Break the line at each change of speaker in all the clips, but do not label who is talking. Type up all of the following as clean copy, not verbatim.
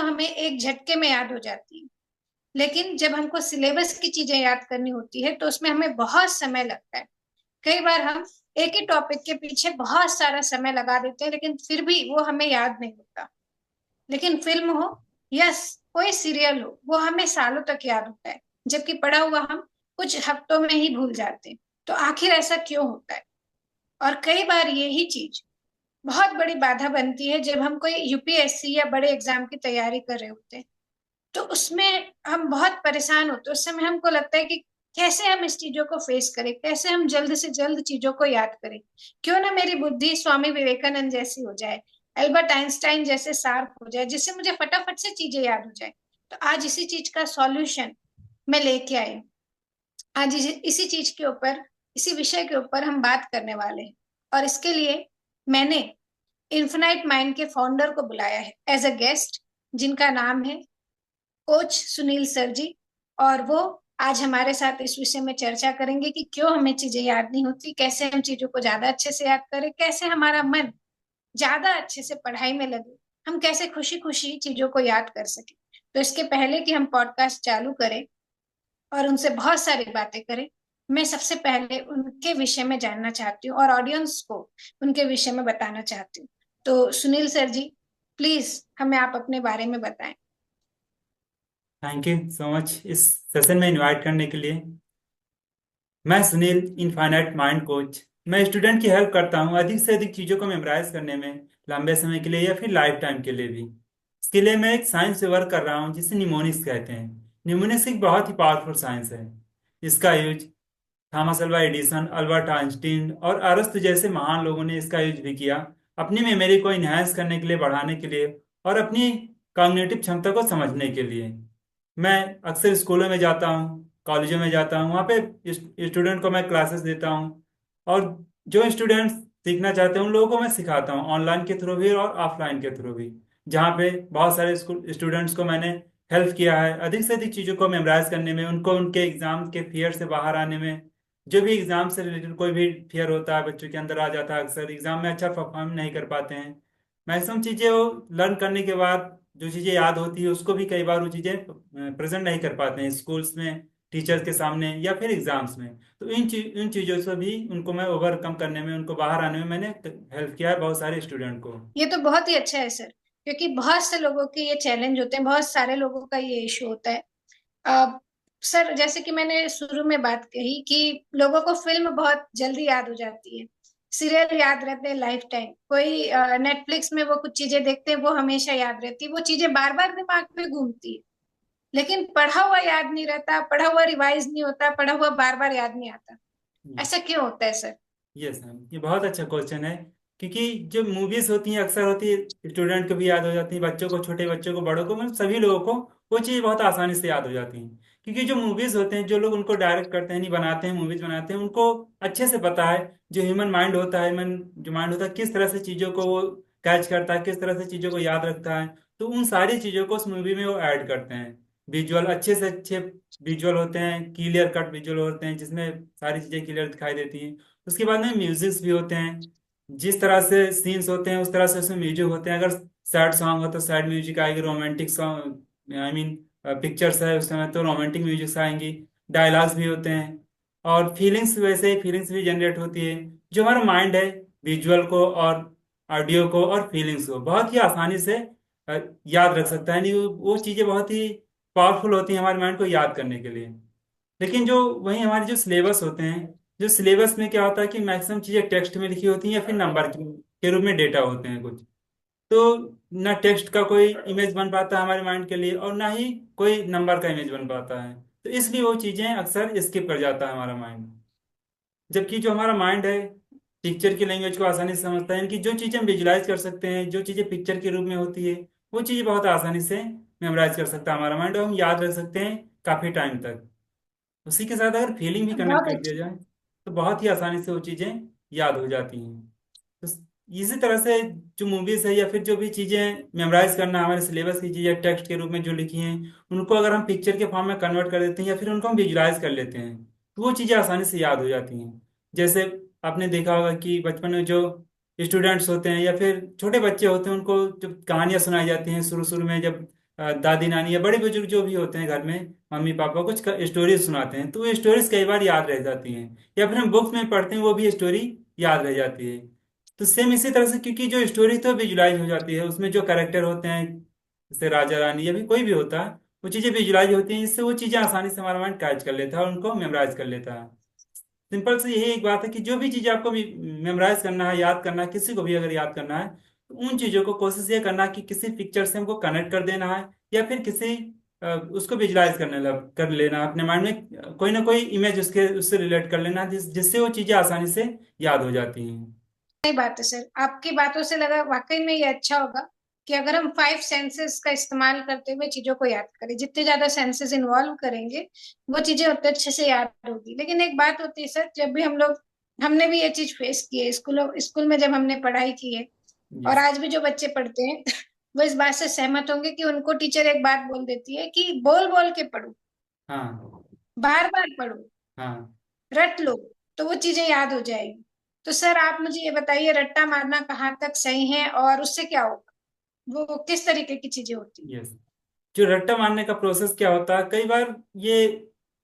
हमें एक झटके में याद हो जाती है। लेकिन जब हमको सिलेबस की चीजें याद करनी होती है तो उसमें हमें बहुत समय लगता है। कई बार हम एक ही टॉपिक के पीछे बहुत सारा समय लगा देते हैं लेकिन फिर भी वो हमें याद नहीं होता। लेकिन फिल्म हो या कोई सीरियल हो वो हमें सालों तक याद होता है, जबकि पढ़ा हुआ हम कुछ हफ्तों में ही भूल जाते हैं। तो आखिर ऐसा क्यों होता है? और कई बार यही चीज बहुत बड़ी बाधा बनती है जब हम कोई यूपीएससी या बड़े एग्जाम की तैयारी कर रहे होते हैं। तो उसमें हम बहुत परेशान होते हैं। उस समय हमको लगता है कि कैसे हम इस चीजों को फेस करें, कैसे हम जल्द से जल्द चीजों को याद करें। क्यों ना मेरी बुद्धि स्वामी विवेकानंद जैसी हो जाए, एल्बर्ट आइंस्टाइन जैसे शार्प हो जाए, जिससे मुझे फटाफट से चीजें याद हो जाए। तो आज इसी चीज का सॉल्यूशन मैं लेके आई। आज इसी चीज के ऊपर, इसी विषय के ऊपर हम बात करने वाले हैं। और इसके लिए मैंने इन्फिनाइट माइंड के फाउंडर को बुलाया है एज अ गेस्ट, जिनका नाम है कोच सुनील सर जी। और वो आज हमारे साथ इस विषय में चर्चा करेंगे कि क्यों हमें चीजें याद नहीं होती, कैसे हम चीजों को ज्यादा अच्छे से याद करें, कैसे हमारा मन ज्यादा अच्छे से पढ़ाई में लगे, हम कैसे खुशी खुशी चीजों को याद कर सके। तो इसके पहले कि हम पॉडकास्ट चालू करें और उनसे बहुत सारी बातें करें, मैं सबसे पहले उनके विषय में जानना चाहती हूँ और ऑडियंस को उनके विषय में बताना चाहती हूँ। तो सुनील सर जी, प्लीज हमें आप अपने बारे में बताएं।
थैंक यू सो मच इस सेशन में इनवाइट करने के लिए। मैं सुनील, इनफाइनाइट माइंड कोच। मैं स्टूडेंट की हेल्प करता हूँ अधिक से अधिक चीज़ों को मेमोराइज करने में, लंबे समय के लिए या फिर लाइफ टाइम के लिए भी। इसके लिए मैं एक साइंस से वर्क कर रहा हूँ जिसे निमोनिक्स कहते हैं। निमोनिक्स एक बहुत ही पावरफुल साइंस है। इसका use Thomas Alva Edison, Albert Einstein और अरस्तु जैसे महान लोगों ने इसका यूज भी किया, अपनी मेमोरी को इन्हांस करने के लिए, बढ़ाने के लिए और अपनी कॉग्निटिव क्षमता को समझने के लिए। मैं अक्सर स्कूलों में जाता हूँ, कॉलेजों में जाता हूँ, वहाँ पे स्टूडेंट को मैं क्लासेस देता हूँ। और जो स्टूडेंट्स सीखना चाहते हैं उन लोगों को मैं सिखाता हूँ, ऑनलाइन के थ्रू भी और ऑफलाइन के थ्रू भी। जहाँ पे बहुत सारे स्कूल स्टूडेंट्स को मैंने हेल्प किया है अधिक से अधिक चीज़ों को मेमोराइज करने में, उनको उनके एग्जाम के फियर से बाहर आने में। जो भी एग्जाम से रिलेटेड कोई भी फियर होता है बच्चों के अंदर आ जाता है, अक्सर एग्जाम में अच्छा परफॉर्म नहीं कर पाते हैं। मैक्सिमम चीज़ें वो लर्न करने के बाद जो चीज़ें याद होती है उसको भी कई बार वो चीज़ें प्रेजेंट नहीं कर पाते हैं स्कूल्स में, टीचर्स के सामने या फिर एग्जाम्स में। तो इन चीज़ों से भी उनको मैं ओवरकम करने में, उनको बाहर आने में मैंने हेल्प किया है बहुत सारे स्टूडेंट को।
ये तो बहुत ही अच्छा है सर, क्योंकि बहुत से लोगों के ये चैलेंज होते हैं, बहुत सारे लोगों का ये इशू होता है। अ, सर, जैसे कि मैंने शुरू में बात कही कि लोगों को फिल्म बहुत जल्दी याद हो जाती है, सीरियल याद रहते हैं लाइफ टाइम, कोई नेटफ्लिक्स में वो कुछ चीजें देखते हैं वो हमेशा याद रहती है, वो चीजें बार बार दिमाग में घूमती है। लेकिन पढ़ा हुआ याद नहीं रहता, पढ़ा हुआ रिवाइज नहीं होता, पढ़ा हुआ बार बार याद नहीं आता। ऐसा क्यों होता है सर?
यस मैम, ये बहुत अच्छा क्वेश्चन है। क्योंकि जो मूवीज होती हैं अक्सर होती है स्टूडेंट को भी याद हो जाती हैं, बच्चों को, छोटे बच्चों को, बड़ों को, मतलब सभी लोगों को वो चीज़ बहुत आसानी से याद हो जाती हैं। क्योंकि जो मूवीज होते हैं, जो लोग उनको डायरेक्ट करते हैं, नहीं बनाते हैं, मूवीज बनाते हैं, उनको अच्छे से पता है जो ह्यूमन माइंड होता है, ह्यूमन जो माइंड होता है किस तरह से चीज़ों को वो कैच करता है, किस तरह से चीज़ों को याद रखता है। तो उन सारी चीज़ों को उस मूवी में वो ऐड करते हैं। विजुअल अच्छे से अच्छे विजुअल होते हैं, क्लियर कट विजुअल होते हैं जिसमें सारी चीज़ें क्लियर दिखाई देती हैं। उसके बाद में म्यूजिक्स भी होते हैं, जिस तरह से सीन्स होते हैं उस तरह से उसमें म्यूजिक होते हैं। अगर सैड सॉन्ग हो तो सैड म्यूजिक आएगी, romantic song I mean pictures है उस समय तो रोमांटिक म्यूजिक आएंगी। डायलॉग्स भी होते हैं और फीलिंग्स, वैसे फीलिंग्स भी जनरेट होती है। जो हमारा माइंड है विजुअल को और ऑडियो को और फीलिंग्स को बहुत ही आसानी से अ, याद रख सकता है। नहीं, वो चीज़ें बहुत ही पावरफुल होती हैं हमारे माइंड को याद करने के लिए। लेकिन जो वही हमारे जो सिलेबस होते हैं, जो सिलेबस में क्या होता है कि मैक्सिमम चीजें टेक्स्ट में लिखी होती हैं या फिर नंबर के रूप में डेटा होते हैं कुछ। तो ना टेक्स्ट का कोई इमेज बन पाता है हमारे माइंड के लिए और ना ही कोई नंबर का इमेज बन पाता है। तो इसलिए वो चीजें अक्सर स्किप कर जाता है हमारा माइंड। जबकि जो हमारा माइंड है पिक्चर की लैंग्वेज को आसानी से समझता है, यानी कि जो चीजें हम विजुलाइज कर सकते हैं, जो चीजें पिक्चर के रूप में होती है, वो चीजें बहुत आसानी से मेमोराइज कर सकता है हमारा माइंड और हम याद रख सकते हैं काफी टाइम तक। उसी के साथ अगर फीलिंग भी कनेक्ट
बहुत
कर दिया
अच्छा।
जाए तो बहुत ही आसानी से वो चीज़ें याद हो जाती हैं। तो इसी तरह से जो मूवीज है या फिर जो भी चीज़ें मेमोराइज करना हमारे सिलेबस की चीज़ें टेक्स्ट के रूप में जो लिखी हैं, उनको अगर हम पिक्चर के फॉर्म में कन्वर्ट कर देते हैं या फिर उनको हम विजुलाइज कर लेते हैं तो वो चीज़ें आसानी से याद हो जाती हैं। जैसे आपने देखा होगा कि बचपन में जो स्टूडेंट्स होते हैं या फिर छोटे बच्चे होते हैं उनको जब कहानियां सुनाई जाती हैं शुरू शुरू में, जब दादी नानी या बड़े बुजुर्ग जो भी होते हैं घर में, मम्मी पापा कुछ स्टोरीज सुनाते हैं, तो वो स्टोरीज कई बार याद रह जाती हैं, या फिर हम बुक्स में पढ़ते हैं वो भी स्टोरी याद रह जाती है। तो सेम इसी तरह से, क्योंकि जो स्टोरी तो विजुलाइज हो जाती है, उसमें जो कैरेक्टर होते हैं जैसे राजा रानी या भी कोई भी होता है, वो चीज़ें विजुलाइज होती हैं, इससे वो चीज़ें आसानी से हमारा माइंड कैच कर लेता है और उनको मेमोराइज कर लेता है। सिंपल से यही एक बात है कि जो भी चीज़ आपको मेमोराइज करना है, याद करना है, किसी को भी अगर याद करना है, तो उन चीज़ों को कोशिश ये करना कि किसी पिक्चर से हमको कनेक्ट कर देना है, या फिर किसी उसको विजुलाइज कर लेना है अपने माइंड में, कोई ना कोई इमेज उसके उससे रिलेट कर लेना, जिससे वो चीज़ें आसानी से याद हो जाती हैं।
सही बात है सर, आपकी बातों से लगा वाकई में ये अच्छा होगा कि अगर हम 5 सेंसेस का इस्तेमाल करते हुए चीजों को याद करें, जितने ज्यादा सेंसेस इन्वॉल्व करेंगे वो चीजें उतने अच्छे से याद होगी। लेकिन एक बात होती है सर, जब भी हम लोग, हमने भी ये चीज फेस की है स्कूलों स्कूल में जब हमने पढ़ाई की है, और
यस।
आज भी जो बच्चे पढ़ते हैं वो इस बात से सहमत होंगे कि उनको टीचर एक बात बोल देती है कि बोल बोल के पढ़ो,
हाँ।
बार बार पढ़ो,
हाँ।
रट लो, तो वो चीजें याद हो जाएगी। तो सर आप मुझे ये बताइए, रट्टा मारना कहाँ तक सही है और उससे क्या होगा, वो किस तरीके की चीजें होती
यस। जो रट्टा मारने का प्रोसेस क्या होता है, कई बार ये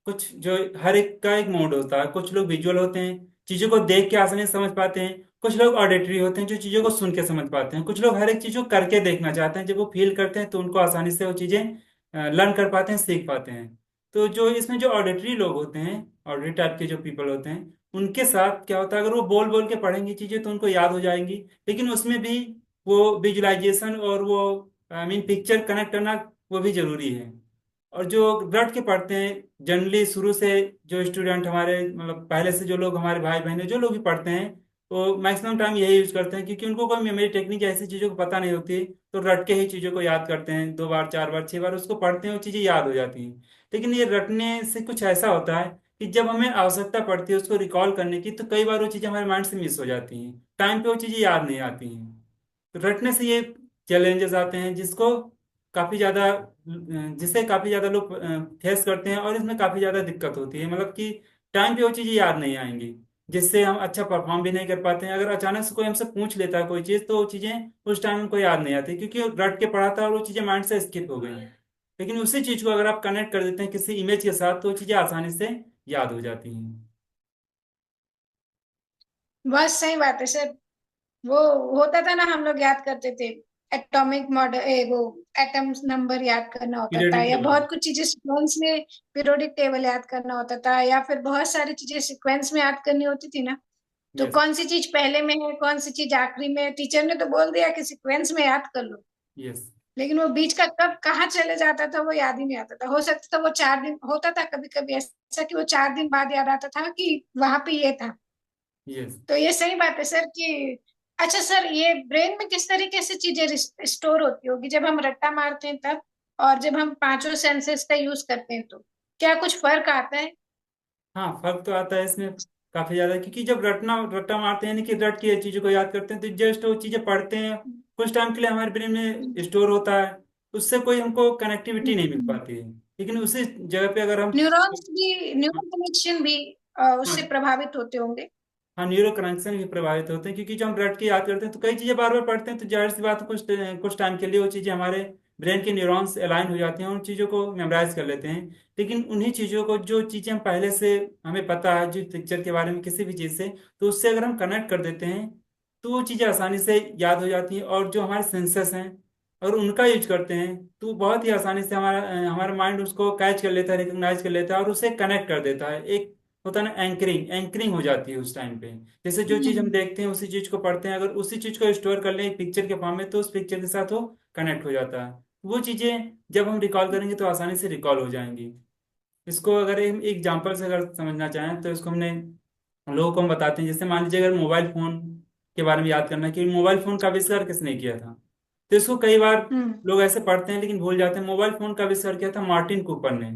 कुछ जो हर एक का एक मोड होता है, कुछ लोग विजुअल होते हैं, चीजों को देख के आसानी से समझ पाते हैं, कुछ लोग ऑडिटरी होते हैं जो चीजों को सुन के समझ पाते हैं, कुछ लोग हर एक चीज को करके देखना चाहते हैं, जब वो फील करते हैं तो उनको आसानी से वो चीजें लर्न कर पाते हैं, सीख पाते हैं। तो जो इसमें जो ऑडिटरी लोग होते हैं, ऑडिटरी टाइप के जो पीपल होते हैं, उनके साथ क्या होता है, अगर वो बोल बोल के पढ़ेंगी चीजें तो उनको याद हो जाएंगी, लेकिन उसमें भी वो विजुअलाइजेशन और वो आई मीन पिक्चर कनेक्ट करना वो भी जरूरी है। और जो रट के पढ़ते हैं जनरली शुरू से, जो स्टूडेंट हमारे मतलब पहले से जो लोग हमारे भाई बहन जो लोग भी पढ़ते हैं, वो मैक्सिमम टाइम यही यूज करते हैं, क्योंकि उनको कोई मेमोरी टेक्निक ऐसी चीज़ों को पता नहीं होती, तो रट के ही चीज़ों को याद करते हैं, 2 बार 4 बार 6 बार उसको पढ़ते हैं, वो चीज़ें याद हो जाती हैं। लेकिन ये रटने से कुछ ऐसा होता है कि जब हमें आवश्यकता पड़ती है उसको रिकॉल करने की, तो कई बार वो चीज़ें हमारे माइंड से मिस हो जाती हैं, टाइम पे वो चीज़ें याद नहीं आती हैं। तो रटने से ये चैलेंजेस आते हैं जिसको काफ़ी ज़्यादा जिसे काफ़ी ज़्यादा लोग फेस करते हैं, और इसमें काफ़ी ज़्यादा दिक्कत होती है, मतलब कि टाइम पे वो चीज़ें याद नहीं आएंगी, जिससे हम अच्छा परफॉर्म भी नहीं कर पाते हैं। अगर अचानक से कोई हमसे पूछ लेता है कोई चीज़, तो वो चीज़ें उस टाइम हमको याद नहीं आती, क्योंकि रट के पढ़ा था और वो चीज़ें माइंड से स्किप हो गई। लेकिन उसी चीज़ को अगर आप कनेक्ट कर देते हैं किसी इमेज के साथ, तो वो चीज़ें आसानी से याद हो जाती हैं।
है? बस सही बात है सर। वो होता था ना, हम लोग याद करते थे एटॉमिक मॉडल, वो एटम नंबर याद करना होता था,
पीरियडिक
या
टेबल।
बहुत कुछ चीजें सीक्वेंस में पीरियोडिक टेबल याद करना होता था, या फिर बहुत सारी चीजें सीक्वेंस में याद करनी होती थी ना। तो
यस।
कौन सी चीज पहले में है, कौन सी चीज आखिरी में है, टीचर ने तो बोल दिया कि सीक्वेंस में याद कर लो,
यस।
लेकिन वो बीच का कब कहाँ चले जाता था वो याद ही नहीं आता था। हो सकता था वो 4 दिन, होता था कभी कभी ऐसा कि वो 4 दिन बाद याद आता था कि वहां पे ये था।
यस।
तो ये सही बात है सर कि, अच्छा सर, ये ब्रेन में किस तरीके से चीजें स्टोर होती होगी जब हम रट्टा मारते हैं तब, और जब हम पांचों सेंसेस का यूज करते हैं तो क्या कुछ फर्क आता है?
हाँ, फर्क तो आता है इसमें काफी ज्यादा, क्योंकि जब रट्टा मारते हैं, यानी कि रट के चीजों को याद करते हैं, तो जस्ट वो चीजें पढ़ते हैं, कुछ टाइम के लिए हमारे ब्रेन में स्टोर होता है, उससे कोई हमको कनेक्टिविटी नहीं मिल पाती है। लेकिन उसी जगह पे अगर हम
न्यूरॉन्स भी, न्यूरल कनेक्शन भी उससे
हाँ,
प्रभावित होते होंगे।
हाँ, न्यूरो कनेक्शन भी प्रभावित होते हैं, क्योंकि जब हम रट के याद करते हैं तो कई चीजें बार बार पढ़ते हैं, तो जाहिर सी बात है कुछ कुछ टाइम के लिए वो चीजें हमारे ब्रेन के न्यूरॉन्स अलाइन हो जाती हैं, उन चीजों को मेमोराइज कर लेते हैं। लेकिन उन्हीं चीजों को, जो चीजें हम पहले से हमें पता है जिस पिक्चर के बारे में किसी भी चीज से, तो उससे अगर हम कनेक्ट कर देते हैं, तो वो चीजें आसानी से याद हो जाती हैं। और जो हमारे सेंसेस हैं, अगर उनका यूज करते हैं, तो बहुत ही आसानी से हमारा माइंड उसको कैच कर लेता है, रिकग्नाइज कर लेता है, और उसे कनेक्ट कर देता है। एक होता है ना, एंकरिंग एंकरिंग हो जाती है उस टाइम पे। जैसे जो चीज हम
हम्म।
देखते हैं उसी चीज को पढ़ते हैं, अगर उसी चीज को स्टोर कर लें एक पिक्चर के फॉर्म में, तो उस पिक्चर के साथ वो कनेक्ट हो जाता है। वो चीजें जब हम रिकॉल करेंगे तो आसानी से रिकॉल हो जाएंगी। इसको अगर हम एक एग्जाम्पल से अगर समझना चाहें, तो इसको हमने लोगों को हम बताते हैं, जैसे मान लीजिए अगर मोबाइल फोन के बारे में याद करना है कि मोबाइल फोन का आविष्कार किसने किया था, तो इसको कई बार
हम्म।
लोग ऐसे पढ़ते हैं लेकिन भूल जाते हैं। मोबाइल फोन का आविष्कार किया था मार्टिन कूपर ने।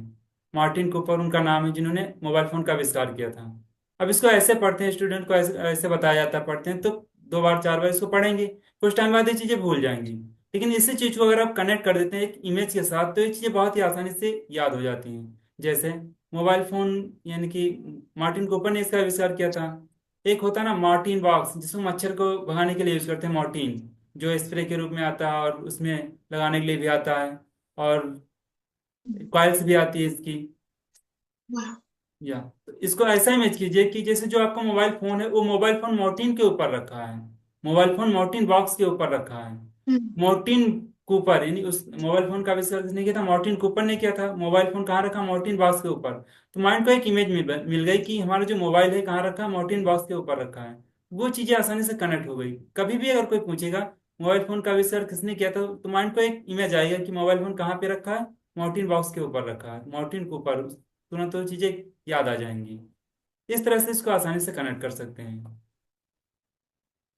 मार्टिन कूपर उनका नाम है जिन्होंने मोबाइल फोन का आविष्कार किया था। अब इसको ऐसे पढ़ते हैं, स्टूडेंट को ऐसे ऐसे बताया जाता है, पढ़ते हैं तो 2 बार 4 बार इसको पढ़ेंगे, कुछ टाइम बाद ये चीजें भूल जाएंगी। लेकिन इसी चीज को अगर आप कनेक्ट कर देते हैं एक इमेज के साथ, तो ये चीजें बहुत ही आसानी से याद हो जाती हैं। जैसे मोबाइल फोन, यानी कि मार्टिन कूपर ने इसका आविष्कार किया था। एक होता है ना मार्टिन बॉक्स, जिसमें मच्छर को भगाने के लिए यूज करते हैं, मॉर्टिन जो स्प्रे के रूप में आता है और उसमें लगाने के लिए भी आता है। और कॉइल्स भी आती है इसकी।
वाह।
या तो इसको ऐसा इमेज कीजिए कि जैसे जो आपका मोबाइल फोन है वो मोबाइल फोन मोर्टीन के ऊपर रखा है, मोबाइल फोन मोर्टीन बॉक्स के ऊपर रखा है।
हम्म।
मोर्टीन कूपर, यानी उस मोबाइल फोन का आविष्कार किसने किया था? मोर्टीन कूपर ने किया था। मोबाइल फोन कहाँ रखा? मोर्टीन बॉक्स के ऊपर। तो माइंड को एक इमेज मिल गई कि हमारा जो मोबाइल है कहाँ रखा है? मोर्टीन बॉक्स के ऊपर रखा है। वो चीजें आसानी से कनेक्ट हो गई। कभी भी अगर कोई पूछेगा मोबाइल फोन का आविष्कार किसने किया था, तो माइंड को एक इमेज आएगा कि मोबाइल फोन कहाँ पे रखा है? मोर्टीन बॉक्स के ऊपर रखा है, मोर्टीन कूपर। तुरंत वो चीजें याद आ जाएंगी। इस तरह से इसको आसानी से कनेक्ट कर सकते हैं।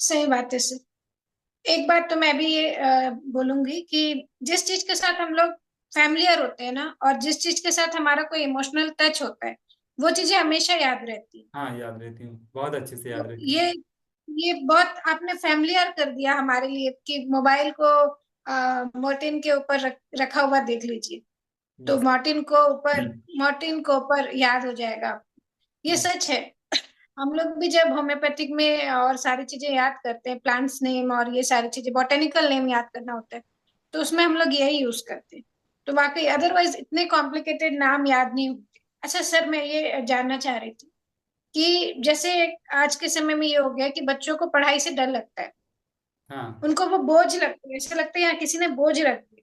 सही बात है सर। एक बात तो मैं भी ये बोलूंगी कि जिस चीज के साथ हम लोग फैमिलियर होते हैं ना, और जिस चीज के साथ हमारा कोई इमोशनल टच होता है, वो चीजें हमेशा याद रहती हैं।
हाँ, याद रहती हूँ, बहुत अच्छे से याद
तो
रहती हूँ।
ये बहुत आपने फैमिलियर कर दिया हमारे लिए कि मोबाइल को मोर्टिन के ऊपर रखा हुआ देख लीजिए, तो
यस।
मोर्टिन को ऊपर याद हो जाएगा आपको। ये
यस।
सच है। हम लोग भी जब होम्योपैथिक में और सारी चीजें याद करते हैं, प्लांट्स नेम और ये सारी चीजें, बॉटेनिकल नेम याद करना होता है, तो उसमें हम लोग यही यूज करते हैं। तो वाकई अदरवाइज इतने कॉम्प्लिकेटेड नाम याद नहीं होते। अच्छा सर, मैं ये जानना चाह रही थी कि जैसे आज के समय में ये हो गया कि बच्चों को पढ़ाई से डर लगता है,
हाँ।
उनको वो बोझ लगता है, ऐसा लगता है यहाँ किसी ने बोझ रख दिया।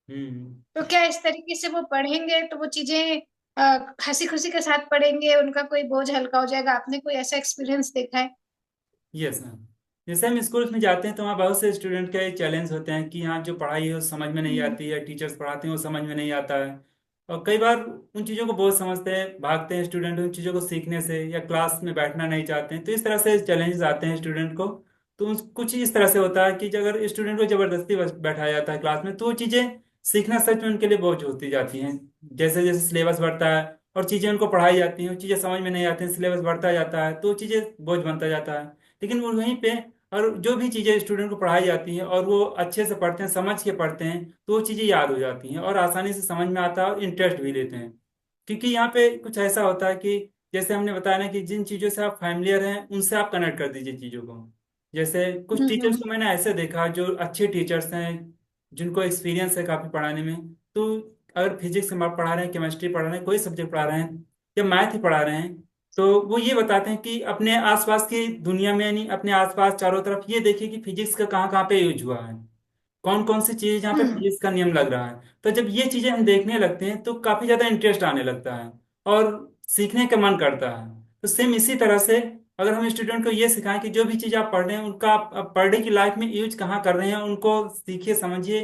हम्म।
तो क्या इस तरीके से वो पढ़ेंगे तो वो चीजें हंसी खुशी के साथ पढ़ेंगे, उनका कोई बोझ हल्का हो जाएगा? आपने कोई ऐसा एक्सपीरियंस देखा है?
Yes ma'am. जैसे हम स्कूल में जाते हैं तो वहाँ बहुत से स्टूडेंट के चैलेंज होते हैं कि यहाँ जो पढ़ाई है वो समझ में नहीं
हम्म।
आती है, टीचर्स पढ़ाते हैं वो समझ में नहीं आता है। और कई बार उन चीज़ों को बहुत समझते हैं, भागते हैं स्टूडेंट उन चीज़ों को सीखने से, या क्लास में बैठना नहीं चाहते हैं। तो इस तरह से चैलेंजेस आते हैं स्टूडेंट को। तो कुछ इस तरह से होता है कि अगर स्टूडेंट को जबरदस्ती बैठाया जाता है क्लास में, तो वो चीज़ें सीखना सच में उनके लिए बोझ होती जाती हैं। जैसे जैसे सिलेबस बढ़ता है और चीज़ें उनको पढ़ाई जाती हैं, वो चीज़ें समझ में नहीं आती हैं, सिलेबस बढ़ता जाता है तो वो चीज़ें बोझ बनता जाता है। लेकिन वो वहीं पे, और जो भी चीज़ें स्टूडेंट को पढ़ाई जाती हैं और वो अच्छे से पढ़ते हैं, समझ के पढ़ते हैं, तो वो चीज़ें याद हो जाती हैं और आसानी से समझ में आता है और इंटरेस्ट भी लेते हैं। क्योंकि यहाँ पे कुछ ऐसा होता है कि जैसे हमने बताया ना कि जिन चीज़ों से आप फैमिलियर हैं उनसे आप कनेक्ट कर दीजिए चीज़ों को। जैसे कुछ टीचर्स
हम्म।
को मैंने ऐसे देखा जो अच्छे टीचर्स हैं, जिनको एक्सपीरियंस है काफ़ी पढ़ाने में। तो अगर फिजिक्स में आप पढ़ा रहे हैं, केमिस्ट्री पढ़ा रहे हैं, कोई सब्जेक्ट पढ़ा रहे हैं या मैथ ही पढ़ा रहे हैं, तो वो ये बताते हैं कि अपने आसपास की दुनिया में, यानी अपने आसपास चारों तरफ ये देखिए कि फिजिक्स का कहाँ कहाँ पे यूज हुआ है, कौन कौन सी चीज जहाँ पे
हम्म।
फिजिक्स का नियम लग रहा है। तो जब ये चीजें हम देखने लगते हैं तो काफी ज्यादा इंटरेस्ट आने लगता है और सीखने का मन करता है। तो सेम इसी तरह से अगर हम स्टूडेंट को ये सिखाएं कि जो भी चीज आप पढ़ रहे हैं उनका आप पर डे की लाइफ में यूज कहाँ कर रहे हैं, उनको सीखिए, समझिए,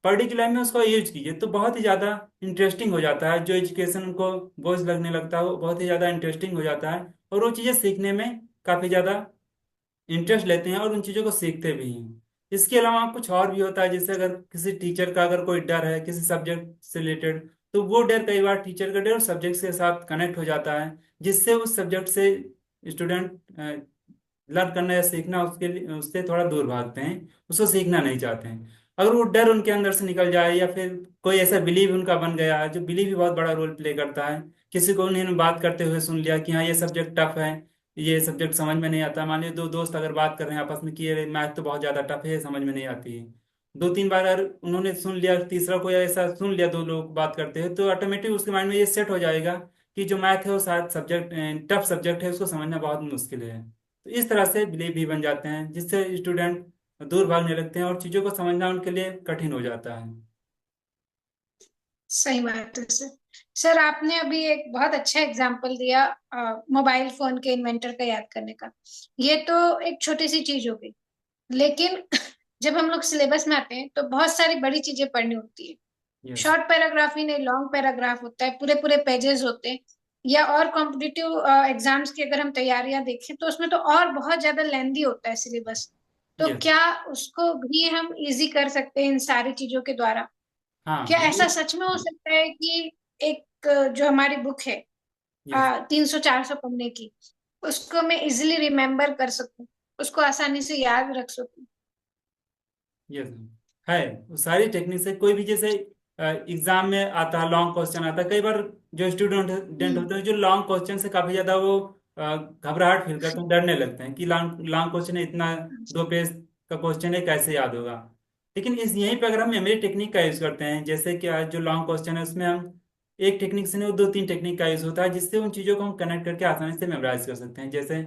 पर डे की लाइफ में उसको यूज कीजिए, तो बहुत ही ज्यादा इंटरेस्टिंग हो जाता है। जो एजुकेशन उनको बोझ लगने लगता है वो बहुत ही ज्यादा इंटरेस्टिंग हो जाता है और वो चीजें सीखने में काफी ज्यादा इंटरेस्ट लेते हैं और उन चीज़ों को सीखते भी हैं। इसके अलावा कुछ और भी होता है, जैसे अगर किसी टीचर का अगर कोई डर है किसी सब्जेक्ट से रिलेटेड, तो वो डर कई बार टीचर का डर और सब्जेक्ट के साथ कनेक्ट हो जाता है, जिससे उस सब्जेक्ट से स्टूडेंट लर्न करना या सीखना उसके लिए उससे थोड़ा दूर भागते हैं, उसको सीखना नहीं चाहते हैं। अगर वो डर उनके अंदर से निकल जाए या फिर कोई ऐसा बिलीव उनका बन गया है, जो बिलीव भी बहुत बड़ा रोल प्ले करता है। किसी को उन्होंने बात करते हुए सुन लिया कि हाँ ये सब्जेक्ट टफ है, ये सब्जेक्ट समझ में नहीं आता। मान लीजिए दो दोस्त अगर बात कर रहे हैं आपस में कि ये मैथ तो बहुत ज़्यादा टफ है, समझ में नहीं आती है। दो तीन बार अगर उन्होंने सुन लिया, तीसरा कोई ऐसा सुन लिया, दो लोग बात करते हैं, तो ऑटोमेटिक उसके माइंड में ये सेट हो जाएगा कि जो मैथ है वो शायद सब्जेक्ट टफ सब्जेक्ट है, उसको समझना बहुत मुश्किल है। तो इस तरह से बिलीव भी बन जाते हैं, जिससे स्टूडेंट दूर भागने लगते हैं और चीज़ों को समझना उनके लिए कठिन हो जाता है।
सही बात है सर। सर आपने अभी एक बहुत अच्छा एग्जांपल दिया मोबाइल फोन के इन्वेंटर का याद करने का। ये तो एक छोटी सी चीज हो गई, लेकिन जब हम लोग सिलेबस में आते हैं तो बहुत सारी बड़ी चीजें पढ़नी होती है।
यस।
शॉर्ट पैराग्राफ ही नहीं, लॉन्ग पैराग्राफ होता है, पूरे पूरे पेजेस होते हैं। या और कॉम्पिटिटिव एग्जाम्स की अगर हम तैयारियां देखें तो उसमें तो और बहुत ज्यादा लेंदी होता है सिलेबस। तो
यस।
क्या उसको भी हम इजी कर सकते हैं इन सारी चीजों के द्वारा?
हाँ
क्या
ये।
ऐसा सच में हो सकता है कि एक जो हमारी बुक है
यस।
300-400 पन्ने की, उसको मैं इजिली रिमेम्बर कर सकूं, उसको आसानी से याद रख सकूं?
यस। है, वो सारी टेक्निक से कोई भी, जैसे एग्जाम में आता है लॉन्ग क्वेश्चन आता है, कई बार जो स्टूडेंट
हम्म।
होते हैं जो लॉन्ग क्वेश्चन से काफी ज्यादा वो घबराहट फील करते हैं, डरने लगते हैं कि लॉन्ग लॉन्ग क्वेश्चन है, इतना 2 पेज का क्वेश्चन है, कैसे याद होगा। लेकिन इस यहीं पे अगर हम मेमोरी टेक्निक का यूज करते हैं, जैसे कि आज जो लॉन्ग क्वेश्चन है उसमें हम एक टेक्निक से नहीं, 2-3 टेक्निक का यूज होता है, जिससे उन चीजों को हम कनेक्ट करके आसानी से मेमोराइज कर सकते हैं। जैसे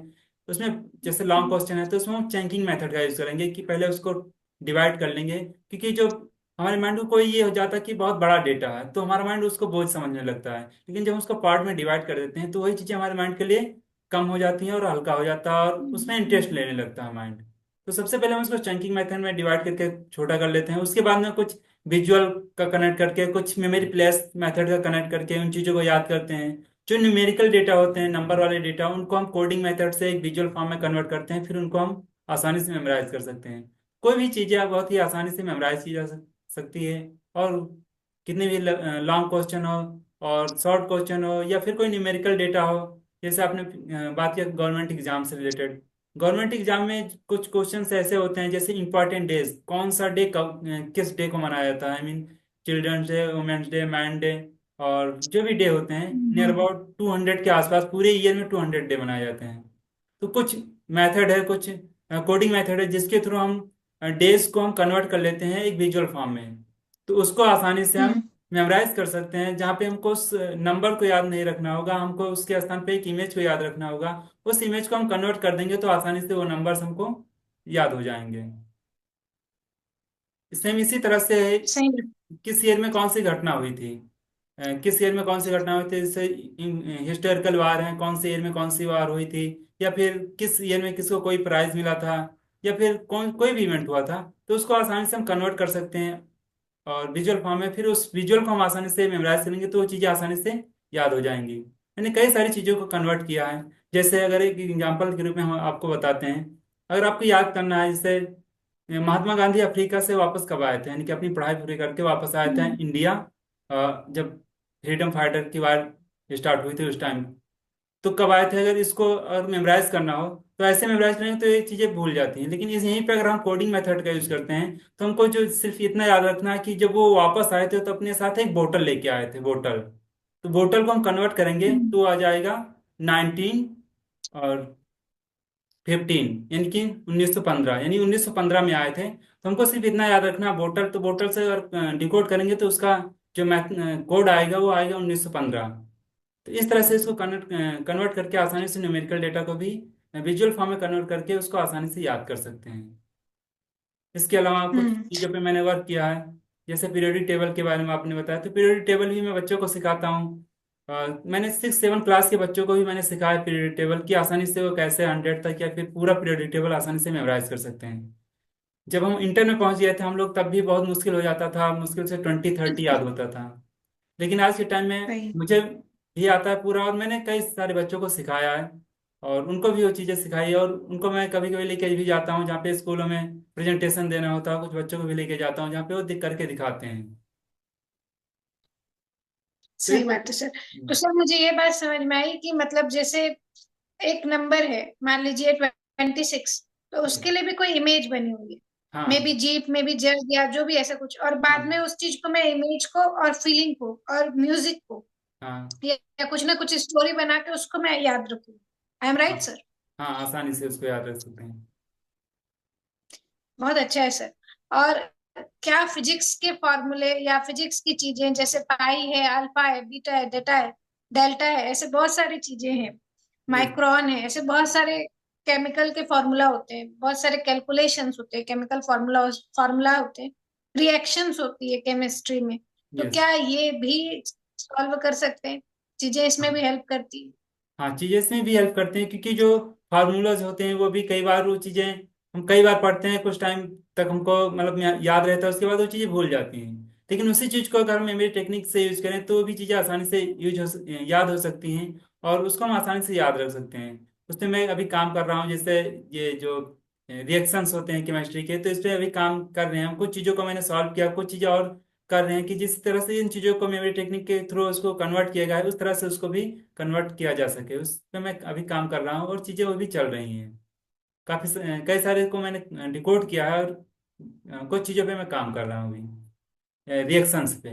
उसमें, जैसे लॉन्ग क्वेश्चन है तो उसमें हम चंकिंग मेथड का यूज करेंगे कि पहले उसको डिवाइड कर लेंगे, क्योंकि जो हमारे माइंड को कोई ये हो जाता है कि बहुत बड़ा डेटा है तो हमारा माइंड उसको बोझ समझने लगता है, लेकिन जब हम उसको पार्ट में डिवाइड कर देते हैं तो वही चीज़ें हमारे माइंड के लिए कम हो जाती हैं और हल्का हो जाता है और उसमें इंटरेस्ट लेने लगता है माइंड। तो सबसे पहले हम उसको चंकिंग मेथड में डिवाइड करके छोटा कर लेते हैं, उसके बाद में कुछ विजुअल का कनेक्ट करके, कुछ मेमोरी प्लेस मेथड का कनेक्ट करके उन चीज़ों को याद करते हैं। जो न्यूमेरिकल डेटा होते हैं, नंबर वाले डेटा, उनको हम कोडिंग मेथड से एक विजुअल फॉर्म में कन्वर्ट करते हैं, फिर उनको हम आसानी से मेमोराइज कर सकते हैं। कोई भी चीज़ें आप बहुत ही आसानी से मेमोराइज की जा सकती है। और कितने भी लॉन्ग क्वेश्चन हो और शॉर्ट क्वेश्चन हो या फिर कोई न्यूमेरिकल डेटा हो, जैसे आपने बात किया गवर्नमेंट एग्जाम से रिलेटेड। गवर्नमेंट एग्जाम में कुछ क्वेश्चंस ऐसे होते हैं, जैसे इंपॉर्टेंट डेज, कौन सा डे कब किस डे को मनाया जाता है, I mean children's day, women's day, man day, और जो भी डे होते हैं नियर
हम्म।
अबाउट 200 के आसपास, पूरे ईयर में 200 डे मनाए जाते हैं। तो कुछ मेथड है, कुछ कोडिंग मेथड है जिसके थ्रू हम डेज को हम कन्वर्ट कर लेते हैं एक विजुअल फॉर्म में, तो उसको आसानी से हम
हम्म।
मेमोराइज कर सकते हैं। जहाँ पे हमको उस नंबर को याद नहीं रखना होगा, हमको उसके स्थान पे एक इमेज को याद रखना होगा, उस इमेज को हम कन्वर्ट कर देंगे तो आसानी से वो नंबर्स हमको याद हो जाएंगे। सेम इसी तरह से
सही में।
किस ईयर में कौन सी घटना हुई थी, किस ईयर में कौन सी घटना हुई थी, जैसे हिस्टोरिकल वार है, कौन से ईयर में कौन सी वार हुई थी, या फिर किस ईयर में किसको कोई प्राइज मिला था, या फिर कौन कोई भी इवेंट हुआ था, तो उसको आसानी से हम कन्वर्ट कर सकते हैं और विजुअल फॉर्म में, फिर उस विजुअल को हम आसानी से मेमोराइज करेंगे तो वो चीज़ें आसानी से याद हो जाएंगी। मैंने कई सारी चीज़ों को कन्वर्ट किया है। जैसे अगर एक एग्जाम्पल के रूप में हम आपको बताते हैं, अगर आपको याद करना है, जैसे महात्मा गांधी अफ्रीका से वापस कब आए थे, यानी कि अपनी पढ़ाई पूरी करके वापस आए थे
हम्म।
इंडिया, जब फ्रीडम फाइटर की वार स्टार्ट हुई थी उस टाइम, तो कब आए थे, अगर इसको अगर मेमोराइज करना हो तो ऐसे मेमोराइज करेंगे तो ये चीज़ें भूल जाती हैं। लेकिन इस यहीं पे अगर हम कोडिंग मेथड का यूज करते हैं तो हमको जो सिर्फ इतना याद रखना है कि जब वो वापस आए थे तो अपने साथ एक बोतल लेके आए थे, बोतल, तो बोतल को हम कन्वर्ट करेंगे
हम्म।
तो आ जाएगा 19 और 15, यानी कि 1915, यानी 1915 में आए थे। तो हमको सिर्फ इतना याद रखना, बोतल, तो बोतल से अगर डिकोड करेंगे तो उसका जो मैथ कोड आएगा वो आएगा 1915। तो इस तरह से इसको कन्वर्ट कन्वर्ट करके आसानी से न्यूमेरिकल डेटा को भी विजुअल फॉर्म में कन्वर्ट करके उसको आसानी से याद कर सकते हैं। इसके अलावा कुछ
हम्म।
चीज़ों पे मैंने वर्क किया है, जैसे पीरियोडिक टेबल के बारे में आपने बताया, तो पीरियोडिक टेबल भी मैं बच्चों को सिखाता हूँ। मैंने 6-7 क्लास के बच्चों को भी मैंने सिखाया पीरियोडिक टेबल की, आसानी से वो कैसे 100 तक या फिर पूरा पीरियोडिक टेबल आसानी से मेमोराइज कर सकते हैं। जब हम इंटर में पहुंच गए थे हम लोग, तब भी बहुत मुश्किल हो जाता था, मुश्किल से 20-30 याद होता था। लेकिन आज के टाइम में
वही।
मुझे भी आता है पूरा, और मैंने कई सारे बच्चों को सिखाया है और उनको भी वो चीज़ें सिखाई है। और उनको मैं कभी कभी लेके भी जाता हूँ, जहाँ पे स्कूलों में प्रेजेंटेशन देना होता है, कुछ बच्चों को भी लेके जाता हूँ जहाँ पे वो दिख करके दिखाते हैं। तो
सही बात है सर। तो सर मुझे ये बात समझ में आई कि मतलब जैसे एक नंबर है, मान लीजिए 26, तो उसके लिए भी कोई इमेज बनी हुई है, मे
हाँ
बी जीप, मे बी जग, या जो भी ऐसा कुछ, और बाद में
हाँ
उस चीज को मैं इमेज को और फीलिंग को और म्यूजिक को
हाँ
या कुछ ना कुछ स्टोरी बना के उसको मैं याद रखूँ। आई एम
हाँ
राइट सर?
हाँ, आसानी से उसको याद रख सकते हैं।
बहुत अच्छा है सर। और क्या फिजिक्स के फॉर्मूले या फिजिक्स की चीजें, जैसे पाई है, अल्फा है, बीटा है, डेटा है, डेल्टा है, ऐसे बहुत सारी चीजें हैं,
जी
माइक्रोन है, ऐसे बहुत सारे केमिकल के फॉर्मूला होते हैं, बहुत सारे कैलकुलेशंस होते हैं, केमिकल फॉर्मूला फॉर्मूला होते हैं, रिएक्शंस होती है केमिस्ट्री में। तो
यस।
क्या ये भी सॉल्व कर सकते हैं? चीजें इसमें भी हेल्प करती है?
हाँ, चीजें इसमें भी हेल्प करते हैं, क्योंकि जो फार्मूलाज होते हैं वो भी कई बार वो चीजें हम कई बार पढ़ते हैं, कुछ टाइम तक हमको मतलब याद रहता है, उसके बाद वो चीजें भूल जाती हैं। लेकिन उसी चीज को अगर हम मेमोरी टेक्निक से यूज करें तो वो भी चीजें आसानी से याद हो सकती हैं और उसको हम आसानी से याद रख सकते हैं। उसमें मैं अभी काम कर रहा हूँ, जैसे ये जो रिएक्शंस होते हैं केमिस्ट्री के, तो इस पे अभी काम कर रहे हैं। कुछ चीज़ों को मैंने सॉल्व किया, कुछ चीज़ें और कर रहे हैं कि जिस तरह से इन चीज़ों को मेमोरी टेक्निक के थ्रू उसको कन्वर्ट किया गया है उस तरह से उसको भी कन्वर्ट किया जा सके, उस पर मैं अभी काम कर रहा हूँ और चीज़ें वो भी चल रही हैं। कई सारे को मैंने डिकोड किया है और कुछ चीज़ों पे मैं काम कर रहा हूँ अभी, रिएक्शंस पे।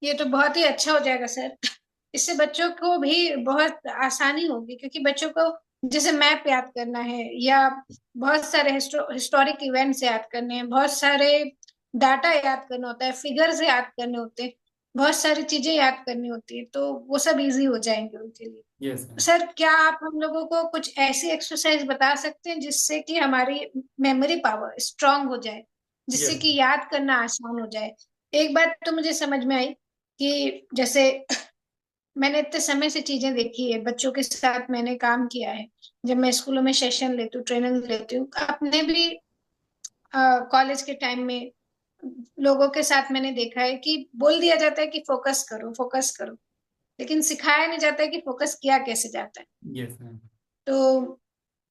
ये तो बहुत ही अच्छा हो जाएगा सर। इससे बच्चों को भी बहुत आसानी होगी, क्योंकि बच्चों को जैसे मैप याद करना है, या बहुत सारे हिस्टोरिक इवेंट्स याद करने हैं, बहुत सारे डाटा याद करना होता है, फिगर्स याद करने होते हैं, बहुत सारी चीजें याद करनी होती है, तो वो सब इजी हो जाएंगे उनके लिए।
Yes ma'am.
सर, क्या आप हम लोगों को कुछ ऐसी एक्सरसाइज बता सकते हैं जिससे कि हमारी मेमोरी पावर स्ट्रांग हो जाए, जिससे
यस।
कि याद करना आसान हो जाए? एक बात तो मुझे समझ में आई कि जैसे मैंने इतने समय से चीजें देखी है, बच्चों के साथ मैंने काम किया है, जब मैं स्कूलों में सेशन लेती हूँ, ट्रेनिंग लेती हूँ, अपने भी कॉलेज के टाइम में लोगों के साथ मैंने देखा है कि बोल दिया जाता है कि फोकस करो फोकस करो, लेकिन सिखाया नहीं जाता है कि फोकस किया कैसे जाता है।
Yes ma'am.
तो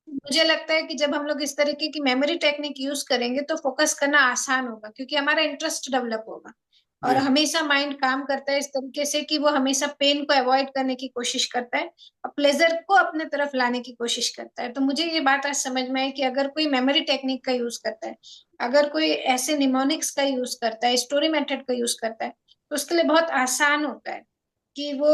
मुझे लगता है कि जब हम लोग इस तरीके की मेमोरी टेक्निक यूज करेंगे तो फोकस करना आसान होगा, क्योंकि हमारा इंटरेस्ट डेवलप होगा। और
यस।
हमेशा माइंड काम करता है इस तरीके से कि वो हमेशा पेन को अवॉइड करने की कोशिश करता है और प्लेजर को अपने तरफ लाने की कोशिश करता है। तो मुझे ये बात आज समझ में आई कि अगर कोई मेमोरी टेक्निक का यूज करता है, अगर कोई ऐसे निमोनिक्स का यूज करता है, स्टोरी मेथड का यूज करता है, तो उसके लिए बहुत आसान होता है कि वो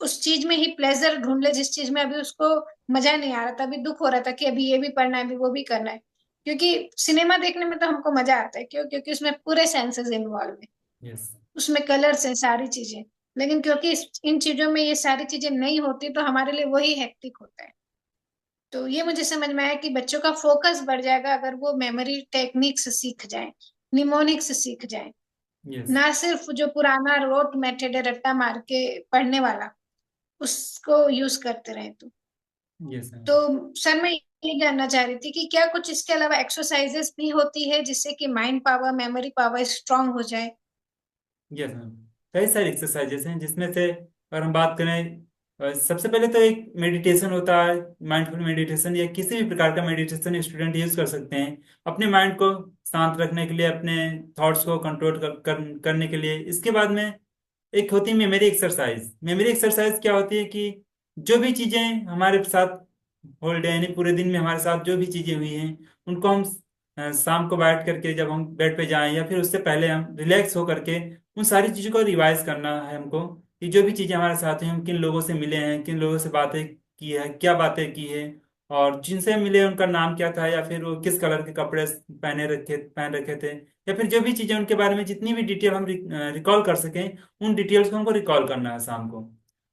उस चीज में ही प्लेजर ढूंढ ले जिस चीज में अभी उसको मजा नहीं आ रहा था, अभी दुख हो रहा था कि अभी ये भी पढ़ना है, अभी वो भी करना है। क्योंकि सिनेमा देखने में तो हमको मजा आता है, क्यों? क्योंकि उसमें पूरे सेंसेस इन्वॉल्व है,
यस।
उसमें कलर्स हैं, सारी चीजें। लेकिन क्योंकि इन चीजों में ये सारी चीजें नहीं होती, तो हमारे लिए वही हेक्टिक होता है। तो ये मुझे समझ में आया कि बच्चों का फोकस बढ़ जाएगा अगर वो मेमोरी टेक्निक्स सीख जाए, निमोनिक्स सीख जाए,
यस।
ना सिर्फ जो पुराना रोट मेथड है रट्टा मार के पढ़ने वाला, उसको यूज करते रहे।
Yes ma'am.
तो सर, मैं ये जानना चाह रही थी कि क्या कुछ इसके अलावा एक्सरसाइजेस भी होती है जिससे कि mind power, memory power strong हो जाए?
Yes ma'am. कई सारी एक्सरसाइजेस हैं जिसमें से अगर हम बात करें, सबसे पहले तो एक मेडिटेशन होता है। माइंडफुल मेडिटेशन या किसी भी प्रकार का मेडिटेशन स्टूडेंट यूज कर सकते हैं अपने माइंड को शांत रखने के लिए, अपने थॉट्स को कंट्रोल करने के लिए। इसके बाद में एक होती है मेमोरी एक्सरसाइज। मेमोरी एक्सरसाइज क्या होती है कि जो भी चीजें हमारे साथ होल डे यानी पूरे दिन में हमारे साथ जो भी चीजें हुई हैं, उनको हम शाम को बैठ करके जब हम बेड पे जाएं या फिर उससे पहले हम रिलैक्स हो करके उन सारी चीजों को रिवाइज करना है हमको, कि जो भी चीजें हमारे साथ हैं, हम किन लोगों से मिले हैं, किन लोगों से बातें की है, क्या बातें की है, और जिनसे मिले उनका नाम क्या था, या फिर वो किस कलर के कपड़े पहन रखे थे, या फिर जो भी चीजें उनके बारे में जितनी भी डिटेल हम रिकॉल कर सकें, उन डिटेल्स को हमको रिकॉल करना है शाम को।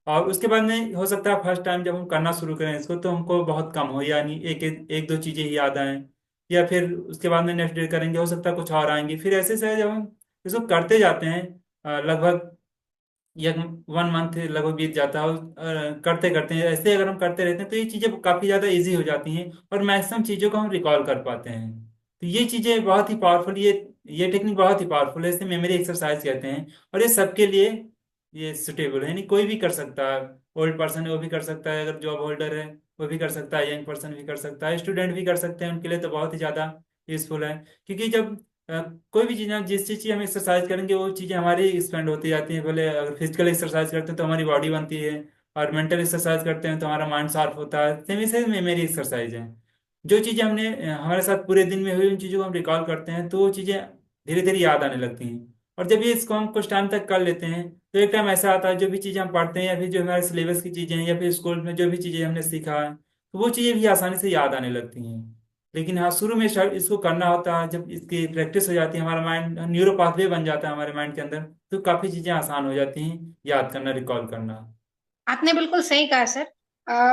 और उसके बाद में हो सकता है फर्स्ट टाइम जब हम करना शुरू करें इसको तो हमको बहुत कम हो, यानी एक दो चीजें ही याद आए, या फिर उसके बाद में नेक्स्ट डे करेंगे हो सकता है कुछ और आएंगी। फिर ऐसे से जब हम इसको करते जाते हैं, लगभग ये 1 मंथ लगभग बीत जाता है, और करते करते हैं ऐसे अगर हम करते रहते हैं तो ये चीज़ें काफ़ी ज़्यादा इजी हो जाती हैं और मैक्सिमम चीज़ों को हम रिकॉल कर पाते हैं। तो ये चीज़ें बहुत ही पावरफुल, ये टेक्निक बहुत ही पावरफुल है, इसे मेमोरी एक्सरसाइज कहते हैं। और ये सबके लिए ये सुटेबल है, यानी कोई भी कर सकता है। ओल्ड पर्सन है वो भी कर सकता है, अगर जॉब होल्डर है वो भी कर सकता है, यंग पर्सन भी कर सकता है, स्टूडेंट भी कर सकते हैं, उनके लिए तो बहुत ही ज़्यादा यूजफुल है। क्योंकि जब अ, कोई भी चीज़ जिस चीज़ की हम एक्सरसाइज करेंगे वो चीज़ें हमारी एक्सपेंड होती जाती हैं। पहले अगर फिजिकल एक्सरसाइज करते हैं तो हमारी बॉडी बनती है, और मेंटल एक्सरसाइज करते हैं तो हमारा माइंड शार्प होता है। सेम से मेमोरी एक्सरसाइज है। जो चीज़ें हमने हमारे साथ पूरे दिन में हुई उन चीज़ों को हम रिकॉल करते हैं तो वो चीज़ें धीरे धीरे याद आने लगती हैं। और जब ये इसको हम कुछ टाइम तक कर लेते हैं तो एक टाइम ऐसा आता है जो भी चीज़ें हम पढ़ते हैं या फिर जो हमारे सिलेबस की चीज़ें हैं या फिर स्कूल में जो भी चीज़ें हमने सीखा है तो वो चीज़ें भी आसानी से याद आने लगती हैं। लेकिन हाँ, शुरू में इसको करना होता है, जब इसकी प्रैक्टिस हो जाती है हमारा माइंड न्यूरो पाथवे बन जाता है हमारे माइंड के अंदर, तो काफ़ी चीज़ें आसान हो जाती हैं याद करना, रिकॉल करना।
आपने बिल्कुल सही कहा सर।